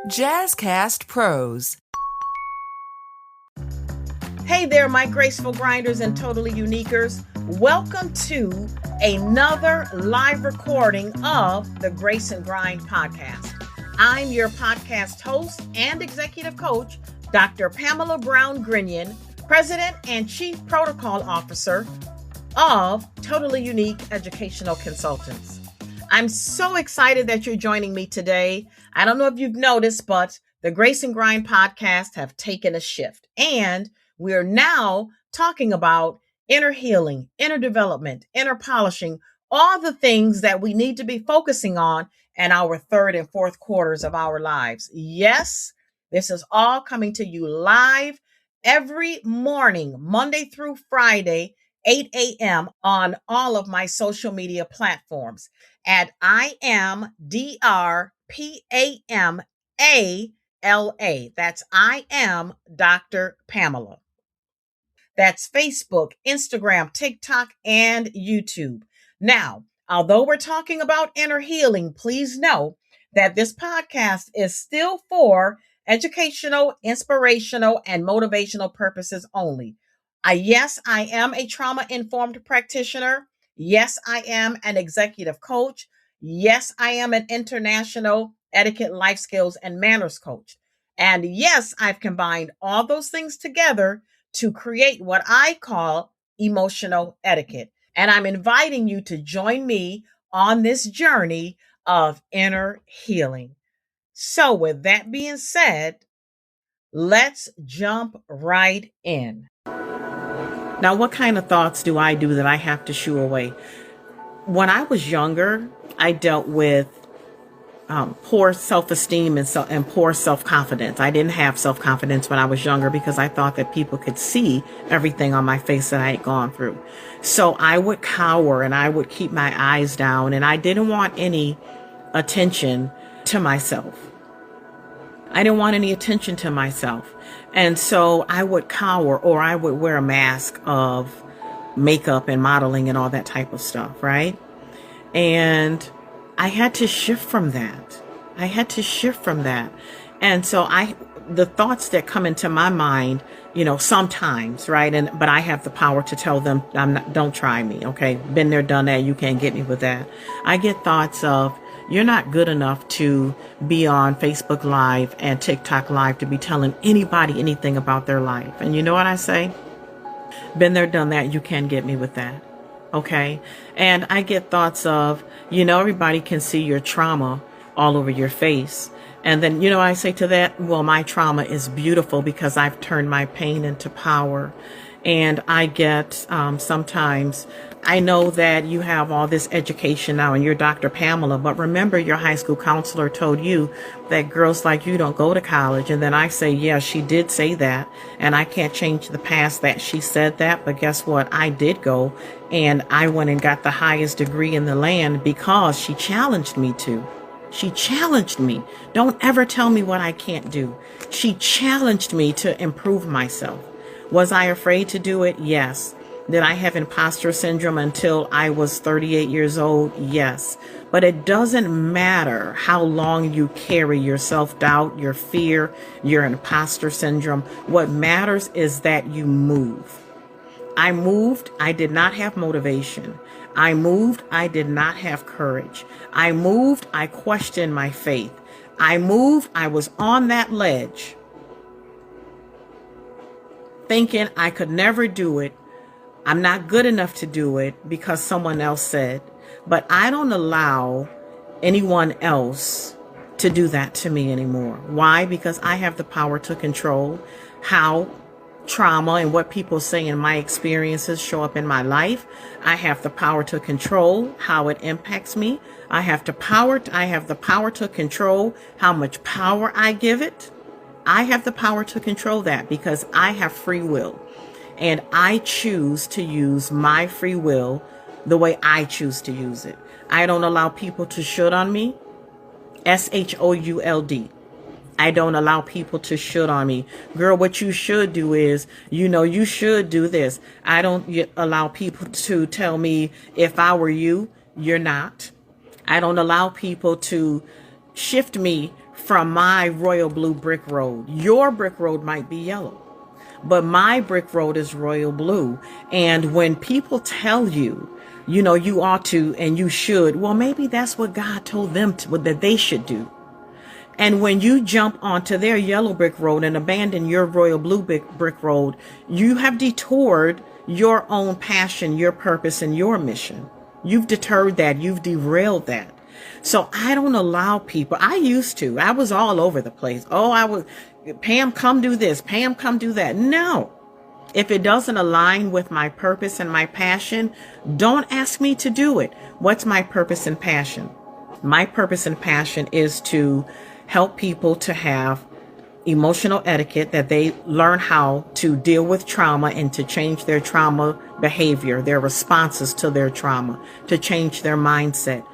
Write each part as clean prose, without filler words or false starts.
Jazzcast Pros. Hey there, my graceful grinders and totally uniquers. Welcome to another live recording of the Grace and Grind podcast. I'm your podcast host and executive coach, Dr. Pamela Brown-Grinion, President and Chief Protocol Officer of Totally Unique Educational Consultants. I'm so excited that you're joining me today. I don't know if you've noticed, but the Grace and Grind podcast have taken a shift, and we're now talking about inner healing, inner development, inner polishing, all the things that we need to be focusing on in our third and fourth quarters of our lives. Yes, this is all coming to you live every morning, Monday through Friday, 8 a.m. on all of my social media platforms at I am DrPamala. That's I am Dr. Pamela. That's Facebook, Instagram, TikTok, and YouTube. Now, although we're talking about inner healing, please know that this podcast is still for educational, inspirational, and motivational purposes only. Yes, I am a trauma-informed practitioner. Yes, I am an executive coach. Yes, I am an international etiquette, life skills, and manners coach. And yes, I've combined all those things together to create what I call emotional etiquette. And I'm inviting you to join me on this journey of inner healing. So with that being said, let's jump right in. Now, what kind of thoughts do I do that I have to shoo away? When I was younger, I dealt with poor self-esteem and poor self-confidence. I didn't have self-confidence when I was younger because I thought that people could see everything on my face that I had gone through. So I would cower and I would keep my eyes down, and I didn't want any attention to myself. I didn't want any attention to myself. And so I would cower, or I would wear a mask of makeup and modeling and all that type of stuff, right? And I had to shift from that. And so the thoughts that come into my mind, sometimes, right? But I have the power to tell them, don't try me. Okay. Been there, done that. You can't get me with that. I get thoughts of, you're not good enough to be on Facebook Live and TikTok Live to be telling anybody anything about their life. And you know what I say? Been there, done that. You can't get me with that. Okay. And I get thoughts of, everybody can see your trauma all over your face. And then, I say to that, well, my trauma is beautiful because I've turned my pain into power. And I get sometimes, I know that you have all this education now and you're Dr. Pamela, but remember your high school counselor told you that girls like you don't go to college. And then I say, yeah, she did say that. And I can't change the past that she said that. But guess what? I did go and I went and got the highest degree in the land because she challenged me to. She challenged me. Don't ever tell me what I can't do. She challenged me to improve myself. Was I afraid to do it? Yes. Did I have imposter syndrome until I was 38 years old? Yes. But it doesn't matter how long you carry your self-doubt, your fear, your imposter syndrome. What matters is that you move. I moved. I did not have motivation. I moved. I did not have courage. I moved. I questioned my faith. I moved. I was on that ledge, thinking I could never do it. I'm not good enough to do it because someone else said. But I don't allow anyone else to do that to me anymore. Why? Because I have the power to control how trauma and what people say in my experiences show up in my life. I have the power to control how it impacts me. I have the power to control how much power I give it. I have the power to control that because I have free will. And I choose to use my free will the way I choose to use it. I don't allow people to should on me. SHOULD. I don't allow people to should on me. Girl, what you should do is, you should do this. I don't allow people to tell me, if I were you, you're not. I don't allow people to shift me from my royal blue brick road. Your brick road might be yellow, but my brick road is royal blue. And when people tell you, you ought to and you should, well, maybe that's what God told them that they should do. And when you jump onto their yellow brick road and abandon your royal blue brick road, you have detoured your own passion, your purpose, and your mission. You've deterred that. You've derailed that. So I don't allow people. I was all over the place. Pam, come do this. Pam, come do that. No. If it doesn't align with my purpose and my passion, don't ask me to do it. What's my purpose and passion? My purpose and passion is to help people to have emotional etiquette, that they learn how to deal with trauma and to change their trauma behavior, their responses to their trauma, to change their mindset,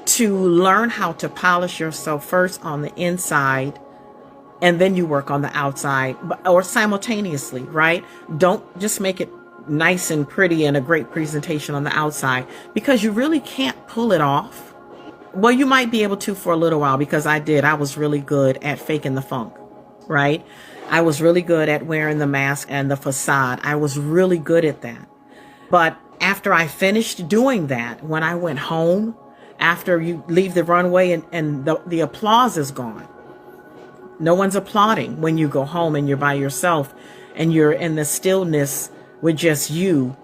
to learn how to polish yourself first on the inside, and then you work on the outside, or simultaneously, right? Don't just make it nice and pretty and a great presentation on the outside, because you really can't pull it off. Well, you might be able to for a little while, because I was really good at faking the funk, right? I was really good at wearing the mask and the facade. I was really good at that. But after I finished doing that, when I went home, after you leave the runway and the applause is gone. No one's applauding when you go home and you're by yourself and you're in the stillness with just you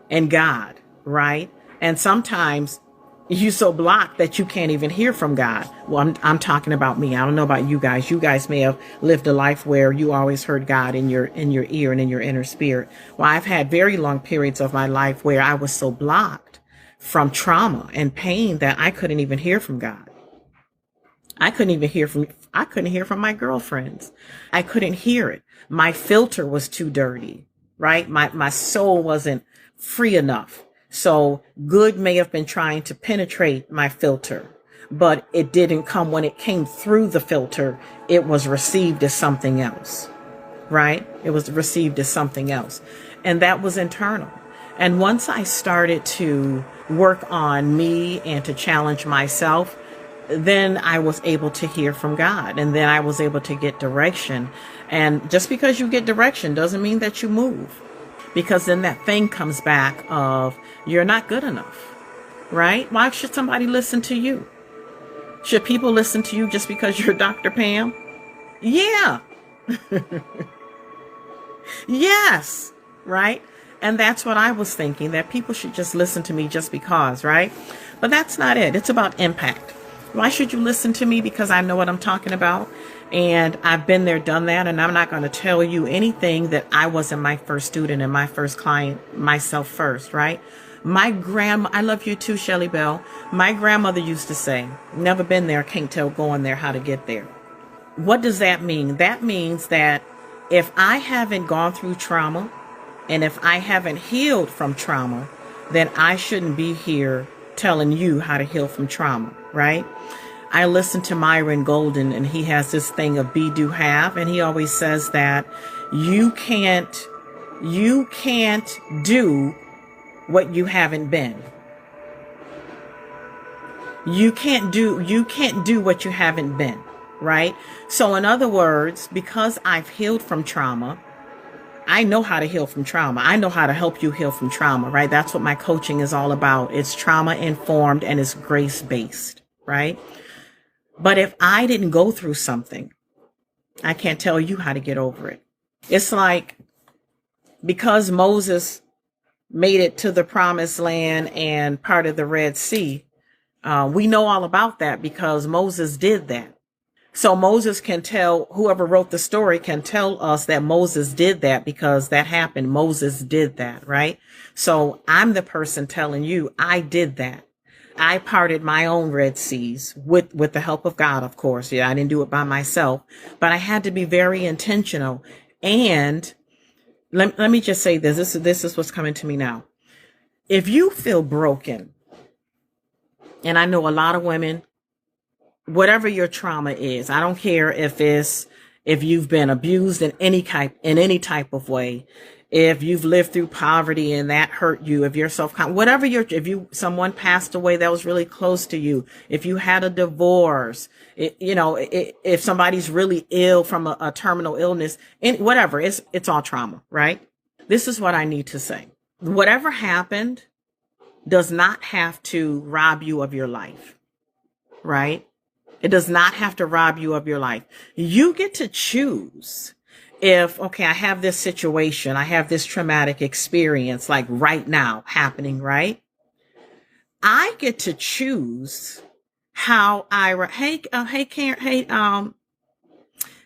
and God, right? And sometimes you're so blocked that you can't even hear from God. Well, I'm talking about me. I don't know about you guys. You guys may have lived a life where you always heard God in your ear and in your inner spirit. Well, I've had very long periods of my life where I was so blocked from trauma and pain that I couldn't even hear from God. I couldn't hear from my girlfriends. I couldn't hear it. My filter was too dirty, right? My soul wasn't free enough. So good may have been trying to penetrate my filter, but it didn't come. When it came through the filter, it was received as something else, right? It was received as something else. And that was internal. And once I started to work on me and to challenge myself, then I was able to hear from God, and then I was able to get direction. And just because you get direction doesn't mean that you move, because then that thing comes back of you're not good enough, right? Why should somebody listen to you? Should people listen to you just because you're Dr. Pam? Yeah. Yes. Right. And that's what I was thinking, that people should just listen to me just because, right? But that's not it. It's about impact. Why should you listen to me? Because I know what I'm talking about. And I've been there, done that. And I'm not going to tell you anything that I wasn't my first student and my first client, myself first, right? I love you too, Shelly Bell. My grandmother used to say, never been there, can't tell going there how to get there. What does that mean? That means that if I haven't gone through trauma and if I haven't healed from trauma, then I shouldn't be here telling you how to heal from trauma, right? I listen to Myron Golden, and he has this thing of be, do, have, and he always says that you can't do what you haven't been. You can't do what you haven't been, right? So in other words, because I've healed from trauma, I know how to heal from trauma. I know how to help you heal from trauma, right? That's what my coaching is all about. It's trauma informed and it's grace based, right? But if I didn't go through something, I can't tell you how to get over it. It's like, because Moses made it to the promised land and part of the Red Sea, we know all about that because Moses did that. So Moses can tell, whoever wrote the story can tell us that Moses did that because that happened. Moses did that, right? So I'm the person telling you I did that. I parted my own Red Seas with the help of God, of course. Yeah, I didn't do it by myself, but I had to be very intentional. And let me just say this. This is what's coming to me now. If you feel broken, and I know a lot of women, whatever your trauma is, I don't care if you've been abused in any type of way. if you've lived through poverty and that hurt you, if you're whatever someone passed away that was really close to you, if you had a divorce, if somebody's really ill from a terminal illness, and whatever, it's all trauma, right? This is what I need to say. Whatever happened does not have to rob you of your life, right? It does not have to rob you of your life. You get to choose if, okay, I have this situation, I have this traumatic experience, like right now happening, right? I get to choose how hey, Karen,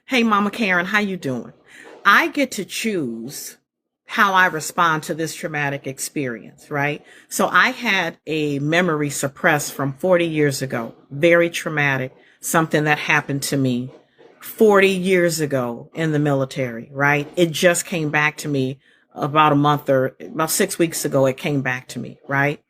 hey, Mama Karen, how you doing? I get to choose how I respond to this traumatic experience, right? So I had a memory suppressed from 40 years ago, very traumatic, something that happened to me 40 years ago in the military, right? It just came back to me about 6 weeks ago. It came back to me, right?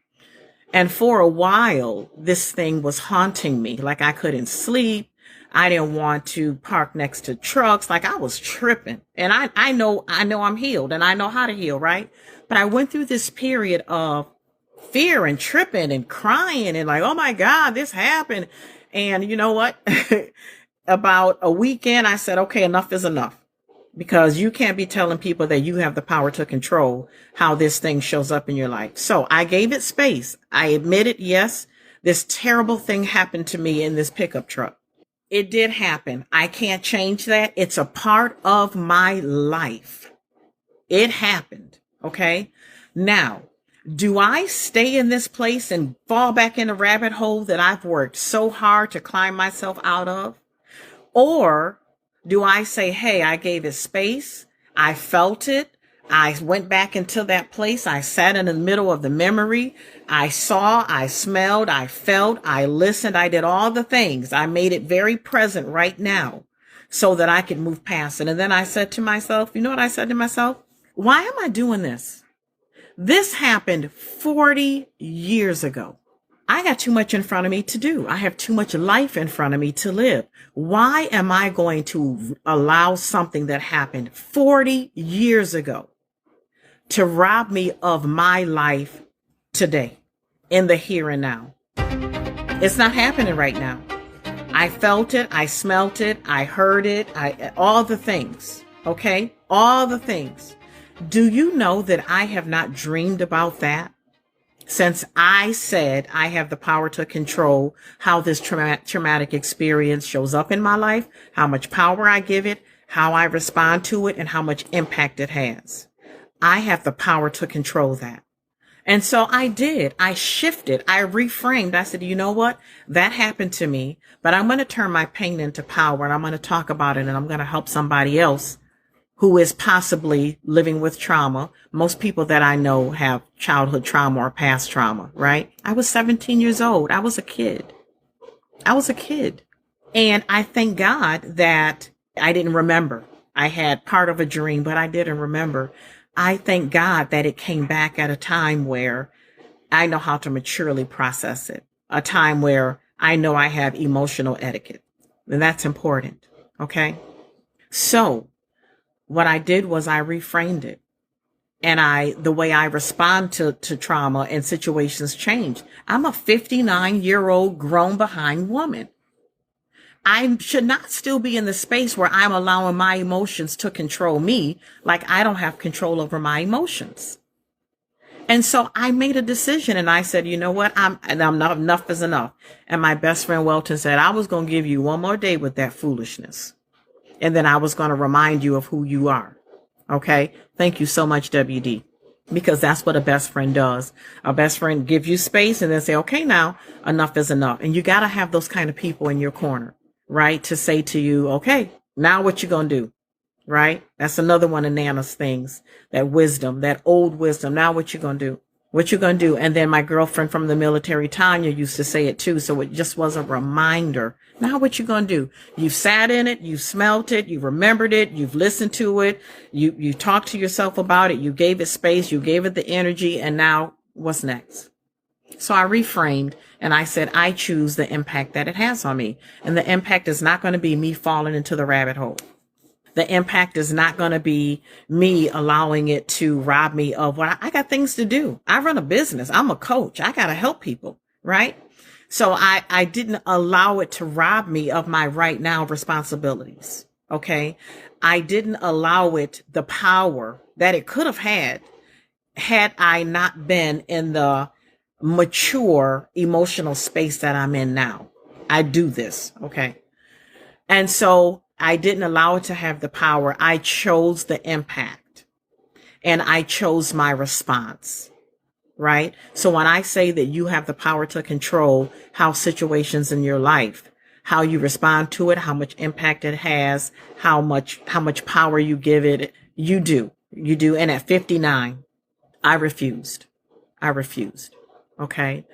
And for a while, this thing was haunting me. Like I couldn't sleep. I didn't want to park next to trucks. Like I was tripping. And I know I'm healed and I know how to heal, right? But I went through this period of fear and tripping and crying and like, oh my God, this happened. And you know what? About a weekend, I said, okay, enough is enough, because you can't be telling people that you have the power to control how this thing shows up in your life. So I gave it space. I admitted, yes, this terrible thing happened to me in this pickup truck. It did happen. I can't change that. It's a part of my life. It happened. Okay. Now, do I stay in this place and fall back in the rabbit hole that I've worked so hard to climb myself out of? Or do I say, hey, I gave it space. I felt it. I went back into that place. I sat in the middle of the memory. I saw, I smelled, I felt, I listened. I did all the things. I made it very present right now so that I could move past it. And then I said to myself, you know what I said to myself? Why am I doing this? This happened 40 years ago. I got too much in front of me to do. I have too much life in front of me to live. Why am I going to allow something that happened 40 years ago to rob me of my life today, in the here and now? It's not happening right now. I felt it. I smelt it. I heard it. All the things. Okay. All the things. Do you know that I have not dreamed about that since I said I have the power to control how this traumatic experience shows up in my life, how much power I give it, how I respond to it, and how much impact it has? I have the power to control that. And so I did. I shifted. I reframed. I said, you know what? That happened to me, but I'm going to turn my pain into power, and I'm going to talk about it, and I'm going to help somebody else who is possibly living with trauma. Most people that I know have childhood trauma or past trauma, right? I was 17 years old. I was a kid. And I thank God that I didn't remember. I had part of a dream, but I didn't remember. I thank God that it came back at a time where I know how to maturely process it, a time where I know I have emotional etiquette. And that's important. Okay. So what I did was I reframed it, and the way I respond to trauma and situations changed. I'm a 59-year-old grown behind woman. I should not still be in the space where I'm allowing my emotions to control me, like I don't have control over my emotions. And so I made a decision, and I said, you know what? Enough is enough. And my best friend Welton said, I was going to give you one more day with that foolishness. And then I was going to remind you of who you are. Okay. Thank you so much, WD, because that's what a best friend does. A best friend gives you space and then say, okay, now enough is enough. And you got to have those kind of people in your corner, right? To say to you, okay, now what you going to do? Right? That's another one of Nana's things, that wisdom, that old wisdom. Now what you going to do? What you going to do? And then my girlfriend from the military, Tanya, used to say it too. So it just was a reminder. Now what you going to do? You've sat in it. You smelt it. You remembered it. You've listened to it. You talked to yourself about it. You gave it space. You gave it the energy. And now what's next? So I reframed and I said, I choose the impact that it has on me. And the impact is not going to be me falling into the rabbit hole. The impact is not going to be me allowing it to rob me of what I got things to do. I run a business. I'm a coach. I got to help people, right? So I didn't allow it to rob me of my right now responsibilities. Okay. I didn't allow it the power that it could have had I not been in the mature emotional space that I'm in now. I do this. Okay. And so I didn't allow it to have the power. I chose the impact and I chose my response. Right? So when I say that you have the power to control how situations in your life, how you respond to it, how much impact it has, how much power you give it, you do. And at 59, I refused. Okay.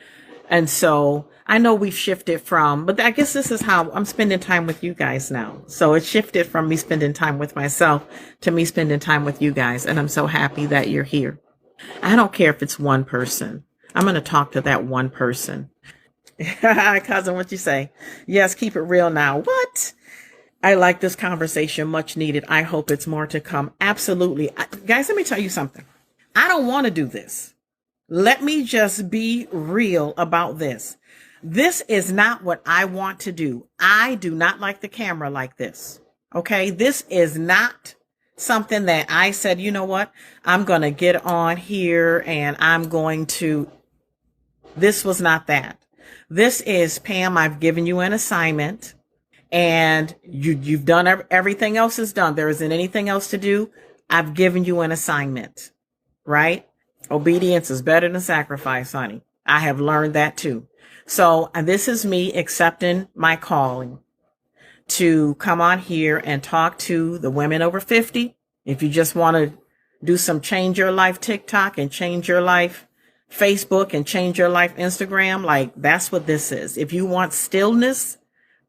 And so I know we've shifted but I guess this is how I'm spending time with you guys now. So it shifted from me spending time with myself to me spending time with you guys. And I'm so happy that you're here. I don't care if it's one person. I'm going to talk to that one person. Cousin, what you say? Yes, keep it real now. What? I like this conversation, much needed. I hope it's more to come. Absolutely. Guys, let me tell you something. I don't want to do this. Let me just be real about this. This is not what I want to do. I do not like the camera like this. Okay? This is not something that I said, you know what? I'm going to get on here and this was not that. This is, Pam, I've given you an assignment and you've done everything else is done. There isn't anything else to do. I've given you an assignment, right? Obedience is better than sacrifice, honey. I have learned that too. So this is me accepting my calling to come on here and talk to the women over 50. If you just want to do some change your life TikTok and change your life Facebook and change your life Instagram, like that's what this is. If you want stillness,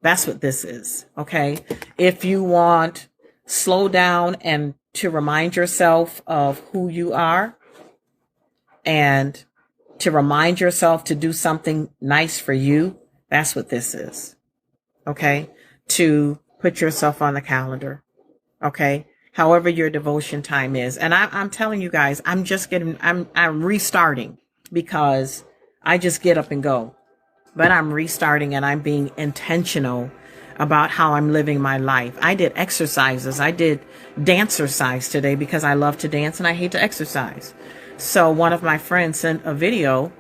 that's what this is. Okay. If you want slow down and to remind yourself of who you are and to remind yourself to do something nice for you, that's what this is. Okay. To put yourself on the calendar. Okay. However your devotion time is. And I'm telling you guys, I'm restarting because I just get up and go, but I'm restarting and I'm being intentional about how I'm living my life. I did exercises. I did dancercise today because I love to dance and I hate to exercise. So one of my friends sent a video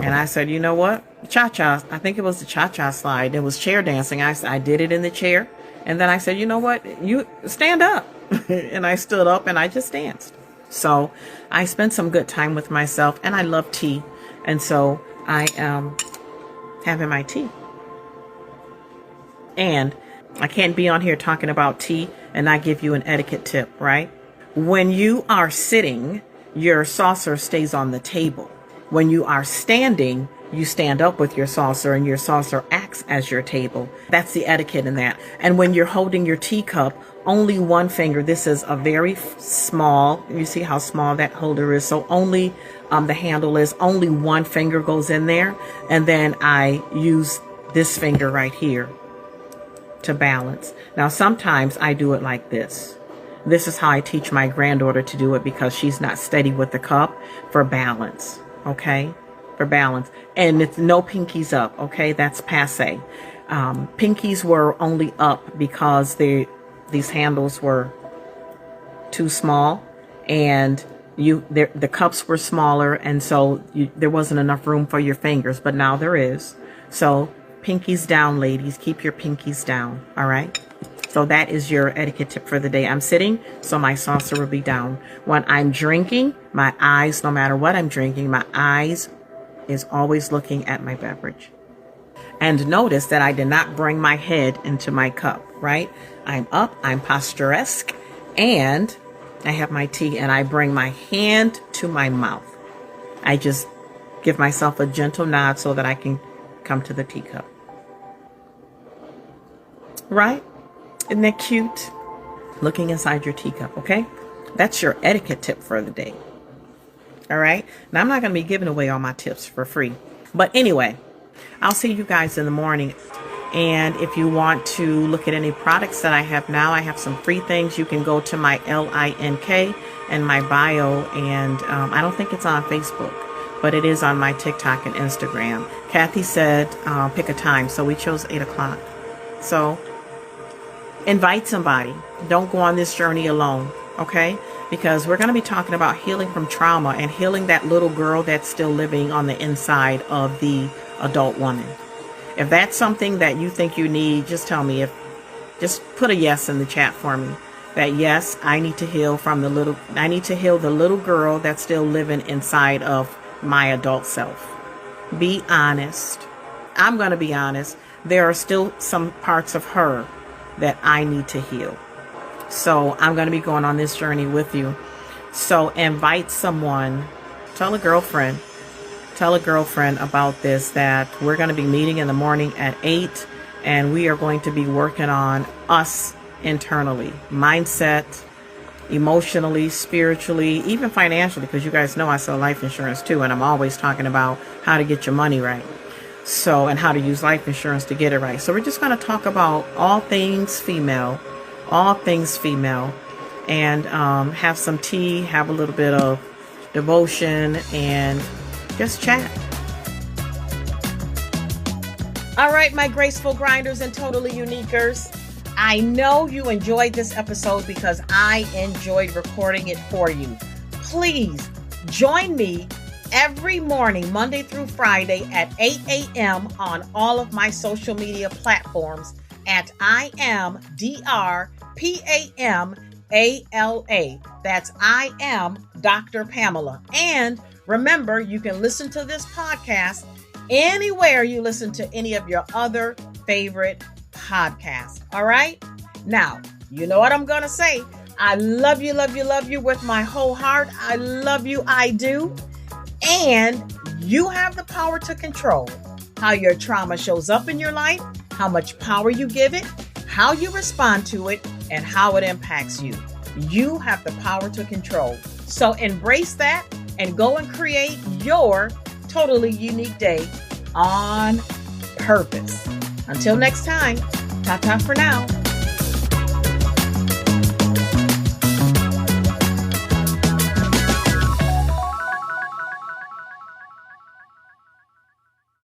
and I said, you know what? Cha-cha. I think it was the cha-cha slide. It was chair dancing. I did it in the chair. And then I said, you know what? You stand up. And I stood up and I just danced. So I spent some good time with myself and I love tea. And so I am having my tea. And I can't be on here talking about tea and not give you an etiquette tip, right? When you are sitting, your saucer stays on the table. When you are standing, you stand up with your saucer and your saucer acts as your table. That's the etiquette in that. And when you're holding your teacup, only one finger, this is a very small, you see how small that holder is. So only the handle is only one finger goes in there. And then I use this finger right here to balance. Now, sometimes I do it like this. This is how I teach my granddaughter to do it because she's not steady with the cup for balance. Okay. For balance. And it's no pinkies up. Okay. That's passe. Pinkies were only up because these handles were too small and the cups were smaller. And so there wasn't enough room for your fingers, but now there is. So pinkies down, ladies, keep your pinkies down. All right. So that is your etiquette tip for the day. I'm sitting, so my saucer will be down. When I'm drinking, my eyes, no matter what I'm drinking, my eyes is always looking at my beverage. And notice that I did not bring my head into my cup, right? I'm up, I'm posturesque, and I have my tea, and I bring my hand to my mouth. I just give myself a gentle nod so that I can come to the teacup. Right? Isn't that cute? Looking inside your teacup, okay? That's your etiquette tip for the day. All right? Now, I'm not going to be giving away all my tips for free. But anyway, I'll see you guys in the morning. And if you want to look at any products that I have now, I have some free things. You can go to my LINK and my bio, and I don't think it's on Facebook, but it is on my TikTok and Instagram. Kathy said pick a time, so we chose 8 o'clock. So invite somebody. Don't go on this journey alone, okay? Because we're going to be talking about healing from trauma and healing that little girl that's still living on the inside of the adult woman. If that's something that you think you need, just tell me. Just put a yes in the chat for me. That yes, I need to heal the little girl that's still living inside of my adult self. Be honest. I'm going to be honest. There are still some parts of her that I need to heal. So I'm going to be going on this journey with you. So invite someone, tell a girlfriend about this, that we're going to be meeting in the morning at 8, and we are going to be working on us internally, mindset, emotionally, spiritually, even financially, because you guys know I sell life insurance too, and I'm always talking about how to get your money right. So, and how to use life insurance to get it right. So we're just going to talk about all things female, and have some tea, have a little bit of devotion, and just chat. All right, my graceful grinders and totally uniquers. I know you enjoyed this episode because I enjoyed recording it for you. Please join me every morning, Monday through Friday at 8 a.m. on all of my social media platforms at I am DrPamala. That's I am Dr. Pamela. And remember, you can listen to this podcast anywhere you listen to any of your other favorite podcasts. All right? Now, you know what I'm going to say. I love you, love you, love you with my whole heart. I love you. I do. And you have the power to control how your trauma shows up in your life, how much power you give it, how you respond to it, and how it impacts you. You have the power to control. So embrace that and go and create your totally unique day on purpose. Until next time, ta-ta for now.